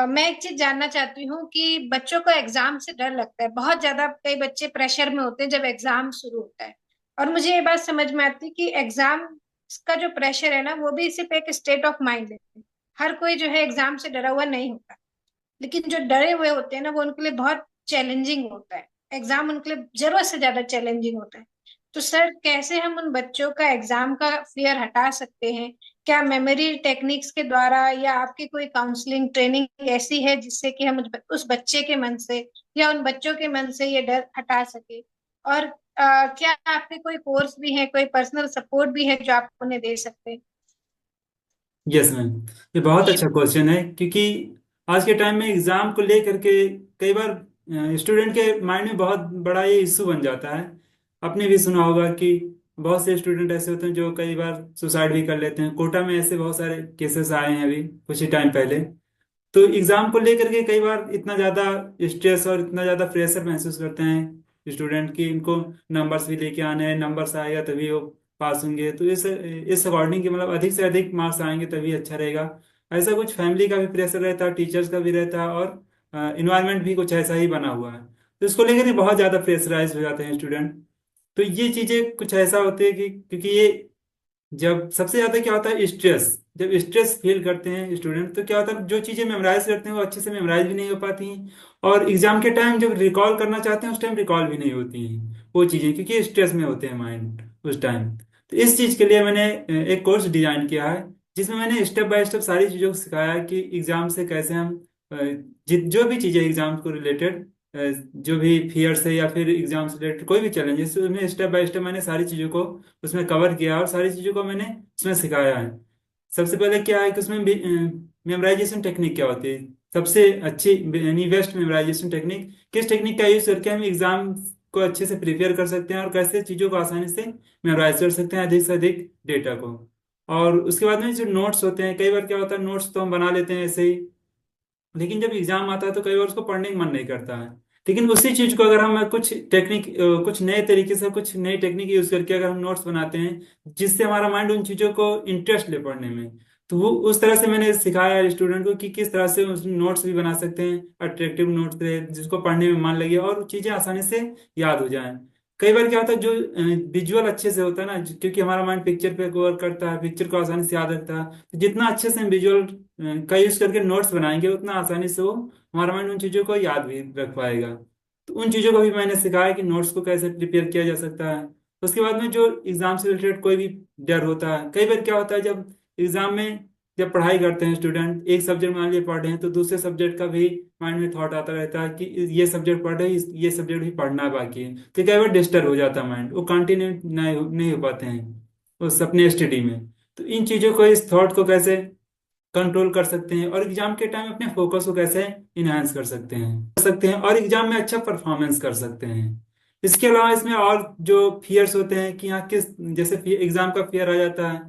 मैं एक चीज जानना चाहती हूँ कि बच्चों को एग्जाम से डर लगता है बहुत ज्यादा, कई बच्चे प्रेशर में होते हैं जब एग्जाम शुरू होता है। और मुझे ये बात समझ में आती है कि एग्जाम का जो प्रेशर है ना, वो भी सिर्फ एक स्टेट ऑफ माइंड है। हर कोई जो है एग्जाम से डरा हुआ नहीं होता, लेकिन जो डरे हुए होते हैं ना, वो उनके लिए बहुत चैलेंजिंग होता है। एग्जाम उनके लिए जरूरत से ज्यादा चैलेंजिंग होता है। तो सर, कैसे हम उन बच्चों का एग्जाम का फियर हटा सकते हैं? क्या मेमोरी टेक्निक्स के द्वारा, या आपकी कोई काउंसलिंग ट्रेनिंग ऐसी है जिससे कि हम उस बच्चे के मन से या उन बच्चों के मन से ये डर हटा सके? और क्या आपके कोई कोर्स भी है, कोई पर्सनल सपोर्ट भी है जो आप उन्हें दे सकते हैं?
Yes ma'am. ये बहुत अच्छा क्वेश्चन है, क्योंकि आज के टाइम में एग्जाम को लेकर के कई बार स्टूडेंट के माइंड में बहुत बड़ा ये इशू बन जाता है। आपने भी सुना होगा कि बहुत से स्टूडेंट ऐसे होते हैं जो कई बार सुसाइड भी कर लेते हैं। कोटा में ऐसे बहुत सारे केसेस आए हैं अभी कुछ ही टाइम पहले। तो एग्जाम को लेकर के कई बार इतना ज़्यादा स्ट्रेस और इतना ज़्यादा प्रेशर महसूस करते हैं स्टूडेंट की, इनको नंबर्स भी लेके आने हैं, नंबर्स आएगा तभी वो पास होंगे, तो इस अकॉर्डिंग के मतलब अधिक से अधिक मार्क्स आएंगे तभी अच्छा रहेगा। ऐसा कुछ फैमिली का भी प्रेशर रहता है, टीचर्स का भी रहता है, और इन्वायरमेंट भी कुछ ऐसा ही बना हुआ है। तो इसको लेकर के बहुत ज़्यादा प्रेशराइज हो जाते हैं स्टूडेंट। तो ये चीज़ें कुछ ऐसा होती है कि क्योंकि ये जब सबसे ज्यादा क्या होता है स्ट्रेस, जब स्ट्रेस फील करते हैं स्टूडेंट, तो क्या होता है जो चीजें मेमोराइज करते हैं वो अच्छे से मेमोराइज भी नहीं हो पाती हैं, और एग्जाम के टाइम जब रिकॉल करना चाहते हैं उस टाइम रिकॉल भी नहीं होती हैं वो चीजें, क्योंकि स्ट्रेस में होते हैं माइंड उस टाइम। तो इस चीज के लिए मैंने एक कोर्स डिजाइन किया है, जिसमें मैंने स्टेप बाय स्टेप सारी चीजों को सिखाया है कि एग्जाम से कैसे हम अ, जो भी चीजें एग्जाम को रिलेटेड, जो भी फियर्स है या फिर एग्जाम से रिलेटेड कोई भी चैलेंजेस, उसमें स्टेप बाय स्टेप मैंने सारी चीजों को उसमें कवर किया और सारी चीज़ों को मैंने उसमें सिखाया है। सबसे पहले क्या है कि उसमें मेमोराइजेशन टेक्निक क्या होती है, सबसे अच्छी यानी बेस्ट मेमोराइजेशन टेक्निक, किस टेक्निक का यूज करके हम एग्जाम को अच्छे से प्रिपेयर कर सकते हैं और कैसे चीज़ों को आसानी से मेमोराइज कर सकते हैं अधिक से अधिक डेटा को। और उसके बाद में जो नोट्स होते हैं, कई बार क्या होता है नोट्स तो हम बना लेते हैं ऐसे ही, लेकिन जब एग्जाम आता है तो कई बार उसको पढ़ने का मन नहीं करता है। लेकिन उसी चीज को अगर हम कुछ टेक्निक, कुछ नए तरीके से कुछ नई टेक्निक यूज करके अगर हम नोट्स बनाते हैं जिससे हमारा माइंड उन चीजों को इंटरेस्ट ले पढ़ने में, तो वो उस तरह से मैंने सिखाया है स्टूडेंट को कि किस तरह से उस नोट्स भी बना सकते हैं, अट्रैक्टिव नोट्स रहे जिसको पढ़ने में मन लगे और चीजें आसानी से याद हो जाएं। कई बार क्या होता है जो विजुअल अच्छे से होता है ना, क्योंकि हमारा माइंड पिक्चर पे गौर करता है, पिक्चर को आसानी से याद रखता है, तो जितना अच्छे से हम विजुअल का यूज करके नोट्स बनाएंगे उतना आसानी से वो हमारा माइंड उन चीज़ों को याद भी रख पाएगा। तो उन चीज़ों को भी मैंने सिखाया कि नोट्स को कैसे प्रिपेयर किया जा सकता है। उसके बाद में जो एग्जाम से रिलेटेड कोई भी डर होता है, कई बार क्या होता है जब एग्जाम में जब पढ़ाई करते हैं स्टूडेंट, एक सब्जेक्ट मान लिया पढ़ रहे हैं तो दूसरे सब्जेक्ट का भी माइंड में थॉट आता रहता है कि ये सब्जेक्ट पढ़ रहे हैं, ये सब्जेक्ट भी पढ़ना बाकी है, तो कई बार डिस्टर्ब हो जाता है माइंड, वो कंटिन्यू नहीं हो पाते हैं उस अपने स्टडी में। तो इन चीज़ों को, इस थॉट को कैसे कंट्रोल कर सकते हैं और एग्जाम के टाइम अपने फोकस को कैसे इनहांस कर सकते हैं और एग्जाम में अच्छा परफॉर्मेंस कर सकते हैं। इसके अलावा इसमें और जो फियर्स होते हैं कि यहाँ किस, जैसे एग्जाम का फियर आ जाता है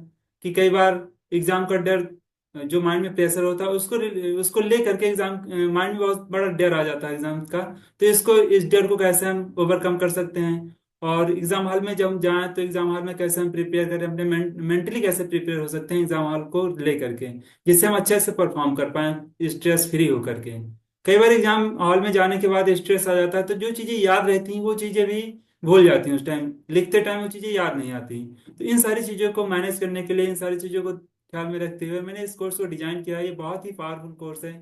कि कई बार एग्जाम का डर, जो माइंड में प्रेशर होता है उसको उसको ले करके एग्जाम माइंड में बहुत बड़ा डर आ जाता है एग्जाम का। तो इस डर को कैसे हम ओवरकम कर सकते हैं, और एग्जाम हॉल में जब हम जाएं तो एग्जाम हॉल में कैसे हम प्रिपेयर करें, अपने मेंटली कैसे प्रिपेयर हो सकते हैं एग्जाम हॉल को ले करके, जिससे हम अच्छे से परफॉर्म कर पाए स्ट्रेस फ्री होकर के। कई बार एग्जाम हॉल में जाने के बाद स्ट्रेस आ जाता है तो जो चीज़ें याद रहती हैं वो चीज़ें भी भूल जाती हैं, उस टाइम लिखते टाइम वो चीज़ें याद नहीं आती। तो इन सारी चीज़ों को मैनेज करने के लिए, इन सारी चीज़ों को ख्याल में रखते हुए मैंने इस कोर्स को डिजाइन किया है। ये बहुत ही पावरफुल कोर्स है,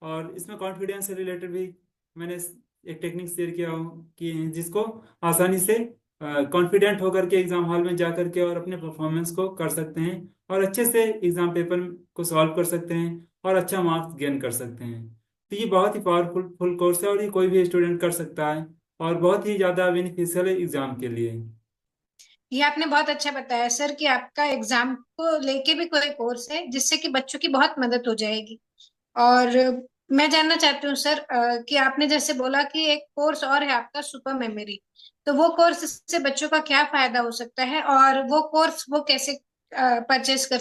और इसमें कॉन्फिडेंस से रिलेटेड भी मैंने एक टेक्निक शेयर किया हूँ कि जिसको आसानी से कॉन्फिडेंट होकर के एग्जाम हॉल में जा करके और अपने परफॉर्मेंस को कर सकते हैं और अच्छे से एग्जाम पेपर को सॉल्व कर सकते हैं और अच्छा मार्क्स गेन कर सकते हैं। तो ये बहुत ही पावरफुल फुल कोर्स है और ये कोई भी स्टूडेंट कर सकता है और बहुत ही ज़्यादा बेनिफिशियल है एग्जाम के लिए।
ये आपने बहुत अच्छा बताया सर कि आपका एग्जाम को लेके भी कोई कोर्स है जिससे कि बच्चों की बहुत मदद हो जाएगी। और मैं जानना चाहती हूँ सर कि आपने जैसे बोला कि एक कोर्स और है आपका सुपर मेमोरी, तो वो कोर्स से बच्चों का क्या फायदा हो सकता है और वो कोर्स वो कैसे परचेज कर।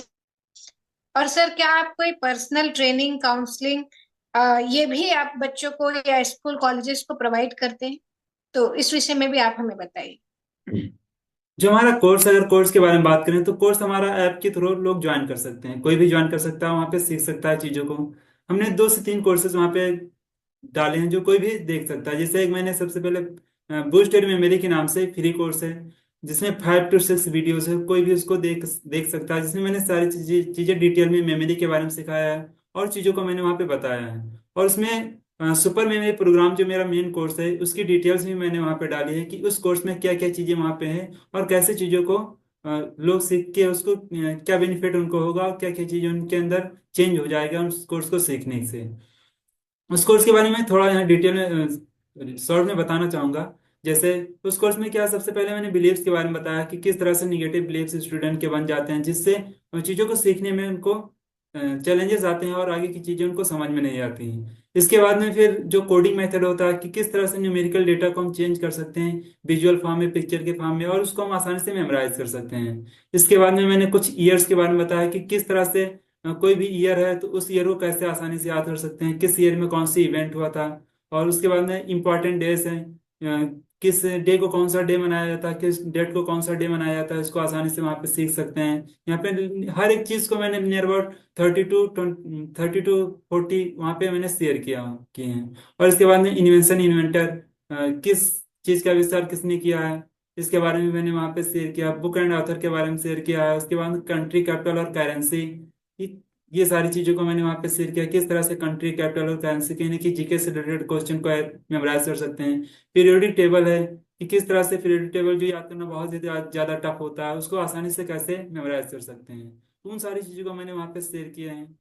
और सर क्या आप कोई पर्सनल ट्रेनिंग काउंसलिंग ये भी आप बच्चों को या स्कूल कॉलेजेस को प्रोवाइड करते हैं? तो इस विषय में भी आप हमें बताइए।
जो हमारा कोर्स, अगर कोर्स के बारे में बात करें तो कोर्स हमारा ऐप के थ्रू लोग ज्वाइन कर सकते हैं, कोई भी ज्वाइन कर सकता है, वहाँ पे सीख सकता है चीज़ों को। हमने 2 से 3 कोर्सेज वहाँ पे डाले हैं जो कोई भी देख सकता है। जैसे एक मैंने सबसे पहले बूस्ट योर मेमोरी के नाम से फ्री कोर्स है, जिसमें 5 to 6 वीडियोस है, कोई भी उसको देख देख सकता है, जिसमें मैंने सारी चीज़ें चीज़ें डिटेल में मेमोरी के बारे में सिखाया है और चीज़ों को मैंने वहाँ पे बताया है। और उसमें सुपर मेमोरी प्रोग्राम जो मेरा मेन कोर्स है उसकी डिटेल्स भी मैंने वहाँ पे डाली है कि उस कोर्स में क्या क्या चीज़ें वहाँ पे हैं और कैसे चीज़ों को लोग सीख के उसको क्या बेनिफिट उनको होगा और क्या क्या चीज़ें उनके अंदर चेंज हो जाएगा उस कोर्स को सीखने से। उस कोर्स के बारे में थोड़ा यहाँ डिटेल में शॉर्ट में बताना चाहूँगा। जैसे उस कोर्स में क्या, सबसे पहले मैंने बिलीव्स के बारे में बताया कि किस तरह से निगेटिव बिलीव्स स्टूडेंट के बन जाते हैं, जिससे उन चीज़ों को सीखने में उनको चैलेंजेस आते हैं और आगे की चीज़ें उनको समझ में नहीं आती हैं। इसके बाद में फिर जो कोडिंग मेथड होता है कि किस तरह से न्यूमेरिकल डेटा को हम चेंज कर सकते हैं विजुअल फॉर्म में, पिक्चर के फॉर्म में, और उसको हम आसानी से मेमोराइज कर सकते हैं। इसके बाद में मैंने कुछ ईयर्स के बारे में बताया कि किस तरह से कोई भी ईयर है तो उस ईयर को कैसे आसानी से याद कर सकते हैं, किस ईयर में कौन सी इवेंट हुआ था। और उसके बाद में इम्पॉर्टेंट डेज हैं, किस डे को कौन सा डे मनाया जाता है, किस डेट को कौन सा डे मनाया जाता है, इसको आसानी से वहाँ पे सीख सकते हैं। यहाँ पे हर एक चीज़ को मैंने नियर अबाउट 30 to 40 वहाँ पे मैंने शेयर किए हैं। और इसके बाद में इन्वेंशन इन्वेंटर, किस चीज़ का आविष्कार किसने किया है, इसके बारे में मैंने वहाँ पे शेयर किया। बुक एंड ऑथर के बारे में शेयर किया है। उसके बाद कंट्री कैपिटल और करेंसी, ये ये सारी चीज़ों को मैंने वहाँ पे शेयर किया, किस तरह से कंट्री कैपिटल और करेंसी के यानी कि जीके से रिलेटेड क्वेश्चन को मेमोराइज कर सकते हैं। पीरियोडिक टेबल है कि किस तरह से पीरियोडिक टेबल जो याद करना बहुत ज़्यादा टफ होता है उसको आसानी से कैसे मेमोराइज कर सकते हैं। तो उन सारी चीज़ों को मैंने वहाँ पे शेयर किए हैं।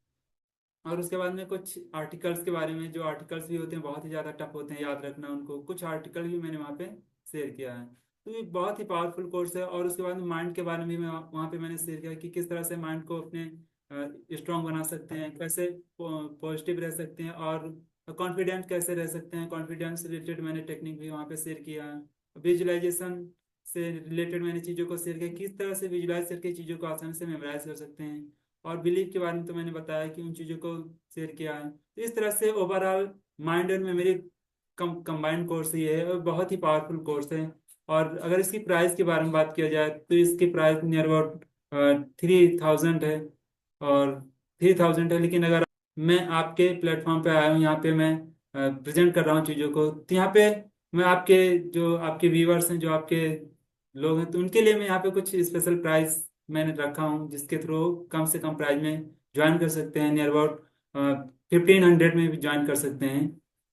और उसके बाद में कुछ आर्टिकल्स के बारे में, जो आर्टिकल्स भी होते हैं बहुत ही ज़्यादा टफ होते हैं याद रखना उनको, कुछ आर्टिकल भी मैंने वहाँ पे शेयर किया है। तो ये बहुत ही पावरफुल कोर्स है। और उसके बाद में माइंड के बारे में मैं वहाँ पे मैंने शेयर किया कि किस तरह से माइंड को अपने स्ट्रांग बना सकते हैं, कैसे पॉजिटिव रह सकते हैं और कॉन्फिडेंट कैसे रह सकते हैं। कॉन्फिडेंस रिलेटेड मैंने टेक्निक भी वहाँ पे शेयर किया है। विजुअलाइजेशन से रिलेटेड मैंने चीज़ों को शेयर किया, किस तरह से विजुअलाइज करके चीज़ों को आसानी से मेमोराइज कर सकते हैं। और बिलीफ के बारे में तो मैंने बताया कि उन चीज़ों को शेयर किया है। तो इस तरह से ओवरऑल माइंड और मेमोरी कंबाइंड कोर्स ही है और बहुत ही पावरफुल कोर्स है। और अगर इसकी प्राइस के बारे में बात किया जाए तो इसकी प्राइस नियर अबाउट 3000 है। और 3000 है, लेकिन अगर मैं आपके प्लेटफॉर्म पे आया हूँ, यहाँ पे मैं प्रेजेंट कर रहा हूँ चीज़ों को, तो यहाँ पे मैं आपके जो आपके व्यूअर्स हैं, जो आपके लोग हैं, तो उनके लिए मैं यहाँ पे कुछ स्पेशल प्राइस मैंने रखा हूँ जिसके थ्रू कम से कम प्राइस में ज्वाइन कर सकते हैं। नियर अबाउट 1500 में भी ज्वाइन कर सकते हैं।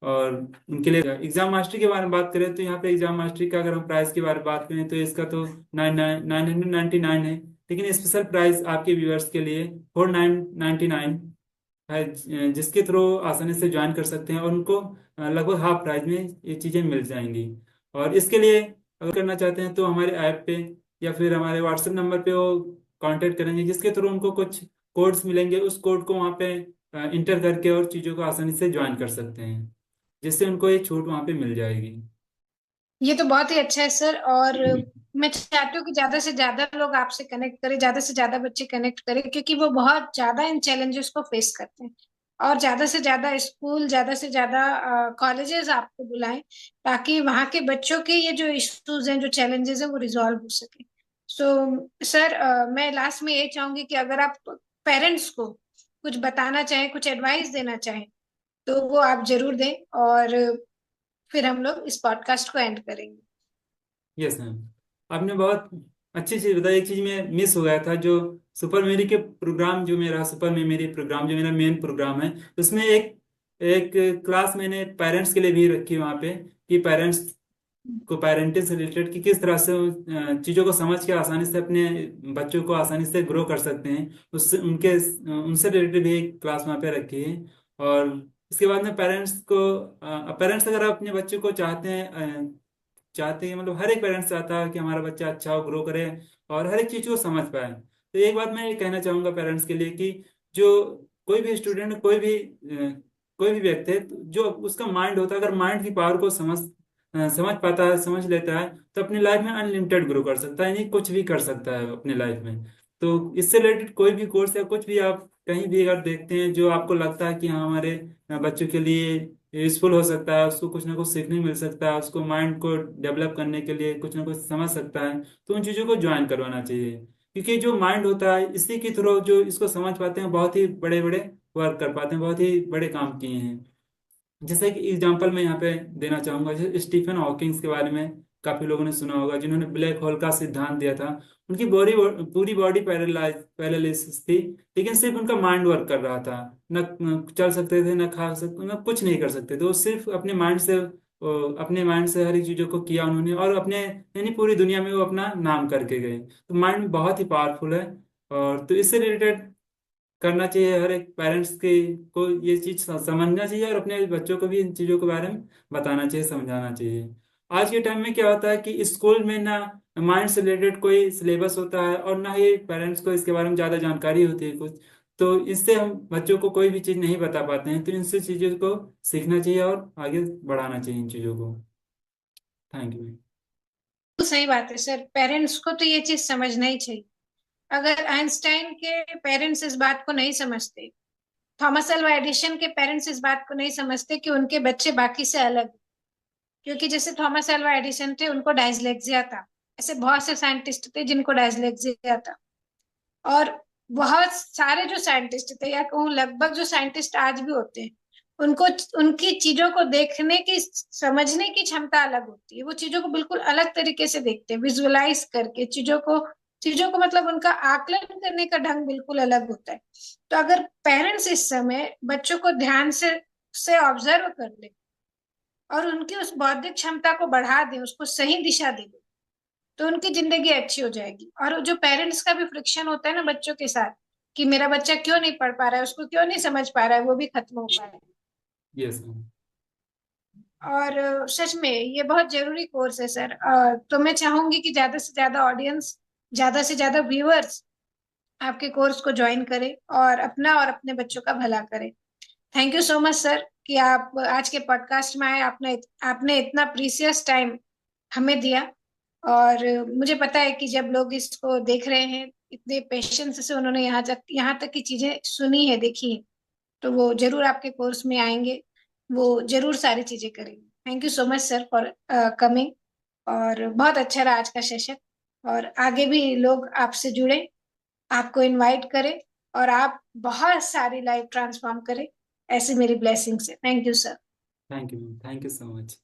और उनके लिए एग्जाम मास्टरी के बारे में बात करें तो यहाँ पे एग्जाम मास्टरी का अगर हम प्राइस के बारे में बात करें तो इसका तो 999 है। लेकिन स्पेशल प्राइस आपके व्यूअर्स के लिए 4999 है, जिसके थ्रू आसानी से ज्वाइन कर सकते हैं और उनको लगभग हाफ प्राइस में ये चीज़ें मिल जाएंगी। और इसके लिए अगर करना चाहते हैं तो हमारे ऐप पे या फिर हमारे व्हाट्सएप नंबर पे वो कांटेक्ट करेंगे, जिसके थ्रू उनको कुछ कोड्स मिलेंगे, उस कोड को वहाँ पे इंटर करके और चीज़ों को आसानी से ज्वाइन कर सकते हैं, जिससे उनको ये छूट वहाँ पे मिल जाएगी।
ये तो बहुत ही अच्छा है सर। और मैं चाहती हूँ कि ज्यादा से ज्यादा लोग आपसे कनेक्ट करें, ज्यादा से ज्यादा बच्चे कनेक्ट करें, क्योंकि वो बहुत ज्यादा इन चैलेंजेस को फेस करते हैं। और ज्यादा से ज्यादा स्कूल, ज्यादा से ज्यादा कॉलेजेस आपको बुलाएं, ताकि वहाँ के बच्चों के ये जो इश्यूज हैं, जो चैलेंजेस हैं, वो रिजॉल्व हो सके। सो सर, मैं लास्ट में ये चाहूंगी कि अगर आप पेरेंट्स को कुछ बताना चाहें, कुछ एडवाइस देना चाहें, तो वो आप जरूर दें। और फिर हम लोग इस पॉडकास्ट को एंड करेंगे।
यस मैम, आपने बहुत अच्छी चीज़ बताई। एक चीज़ में मिस हो गया था, जो सुपर मेरी के प्रोग्राम, जो मेरा सुपर मेमोरी प्रोग्राम जो मेरा मेन प्रोग्राम है, उसमें एक एक क्लास मैंने पेरेंट्स के लिए भी रखी वहाँ पे, कि पेरेंट्स को पेरेंटिंग से रिलेटेड कि किस तरह से चीज़ों को समझ के आसानी से अपने बच्चों को आसानी से ग्रो कर सकते हैं, उससे उनके उनसे रिलेटेड भी एक क्लास वहाँ पे रखी है। और इसके बाद में पेरेंट्स अगर अपने बच्चों को चाहते हैं, मतलब हर एक पेरेंट्स चाहता है कि हमारा बच्चा अच्छा हो, ग्रो करे और हर एक चीज़ को समझ पाए। तो एक बात मैं ये कहना चाहूँगा पेरेंट्स के लिए कि जो कोई भी स्टूडेंट, कोई भी व्यक्ति है, जो उसका माइंड होता है, अगर माइंड की पावर को समझ पाता है, समझ लेता है, तो अपनी लाइफ में अनलिमिटेड ग्रो कर सकता है, यानी कुछ भी कर सकता है अपनी लाइफ में। तो इससे रिलेटेड कोई भी कोर्स या कुछ भी आप कहीं भी अगर देखते हैं जो आपको लगता है कि हाँ हमारे बच्चों के लिए यूजफुल हो सकता है, उसको कुछ ना कुछ सीखने मिल सकता है, उसको माइंड को डेवलप करने के लिए कुछ ना कुछ समझ सकता है, तो उन चीज़ों को ज्वाइन करवाना चाहिए। क्योंकि जो माइंड होता है इसी के थ्रू जो इसको समझ पाते हैं, बहुत ही बड़े बड़े वर्क कर पाते हैं, बहुत ही बड़े काम किए हैं। जैसे कि एग्जांपल मैं यहाँ पे देना चाहूंगा, जैसे स्टीफन हॉकिंग्स के बारे में काफी लोगों ने सुना होगा, जिन्होंने ब्लैक होल का सिद्धांत दिया था। उनकी बॉडी पूरी बॉडी पैरालिसिस थी, लेकिन सिर्फ उनका माइंड वर्क कर रहा था। न चल सकते थे, न खा सकते, न कुछ नहीं कर सकते थे। वो सिर्फ अपने माइंड से हर एक चीजों को किया उन्होंने, और अपने यानी पूरी दुनिया में वो अपना नाम करके गए। तो माइंड बहुत ही पावरफुल है। और तो इससे रिलेटेड करना चाहिए हर एक पेरेंट्स के को ये चीज समझना चाहिए, और अपने बच्चों को भी इन चीजों के बारे में बताना चाहिए, समझाना चाहिए। आज के टाइम में क्या होता है कि स्कूल में ना माइंड से रिलेटेड कोई सिलेबस होता है, और ना ही पेरेंट्स को इसके बारे में ज्यादा जानकारी होती है कुछ। तो इससे हम बच्चों को कोई भी चीज नहीं बता पाते हैं। तो इनसे चीजों को सीखना चाहिए और आगे बढ़ाना चाहिए इन चीजों को। Thank you.
तो सही बात है सर, पेरेंट्स को तो ये चीज समझना ही चाहिए। अगर आइंस्टाइन के पेरेंट्स इस बात को नहीं समझते, थॉमस अल्वा एडिशन के पेरेंट्स इस बात को नहीं समझते कि उनके बच्चे बाकी से अलग, क्योंकि जैसे थॉमस अल्वा एडिशन थे उनको डायसलेक्सिया था, ऐसे बहुत से साइंटिस्ट थे जिनको डायसलेक्सिया था। और बहुत सारे जो साइंटिस्ट थे, या कहूँ लगभग जो साइंटिस्ट आज भी होते हैं, उनको उनकी चीजों को देखने की, समझने की क्षमता अलग होती है। वो चीजों को बिल्कुल अलग तरीके से देखते हैं, विजुअलाइज करके चीजों को मतलब उनका आकलन करने का ढंग बिल्कुल अलग होता है। तो अगर पेरेंट्स इस समय बच्चों को ध्यान से ऑब्जर्व कर ले और उनकी उस बौद्धिक क्षमता को बढ़ा दे, उसको सही दिशा दे, तो उनकी जिंदगी अच्छी हो जाएगी। और जो पेरेंट्स का भी फ्रिक्शन होता है ना बच्चों के साथ, कि मेरा बच्चा क्यों नहीं पढ़ पा रहा है, उसको क्यों नहीं समझ पा रहा है, वो भी खत्म हो पाएगा।
Yes ma'am.
और सच में ये बहुत जरूरी कोर्स है सर। तो मैं चाहूंगी कि ज्यादा से ज्यादा ऑडियंस, ज्यादा से ज्यादा व्यूअर्स आपके कोर्स को ज्वाइन करें और अपना और अपने बच्चों का भला करें। Thank you so much sir कि आप आज के पॉडकास्ट में आए। आपने आपने इतना प्रीसियस टाइम हमें दिया। और मुझे पता है कि जब लोग इसको देख रहे हैं, इतने पेशेंस से उन्होंने यहाँ तक की चीजें सुनी है, देखी है, तो वो जरूर आपके कोर्स में आएंगे, वो जरूर सारी चीजें करेंगे। Thank you so much sir for coming. और बहुत अच्छा रहा आज का सेशन। और आगे भी लोग आपसे जुड़े, आपको इनवाइट करें, और आप बहुत सारी लाइफ ट्रांसफॉर्म करें, ऐसी मेरी ब्लेसिंग्स है। Thank you sir.
Thank you ma'am, thank you so much.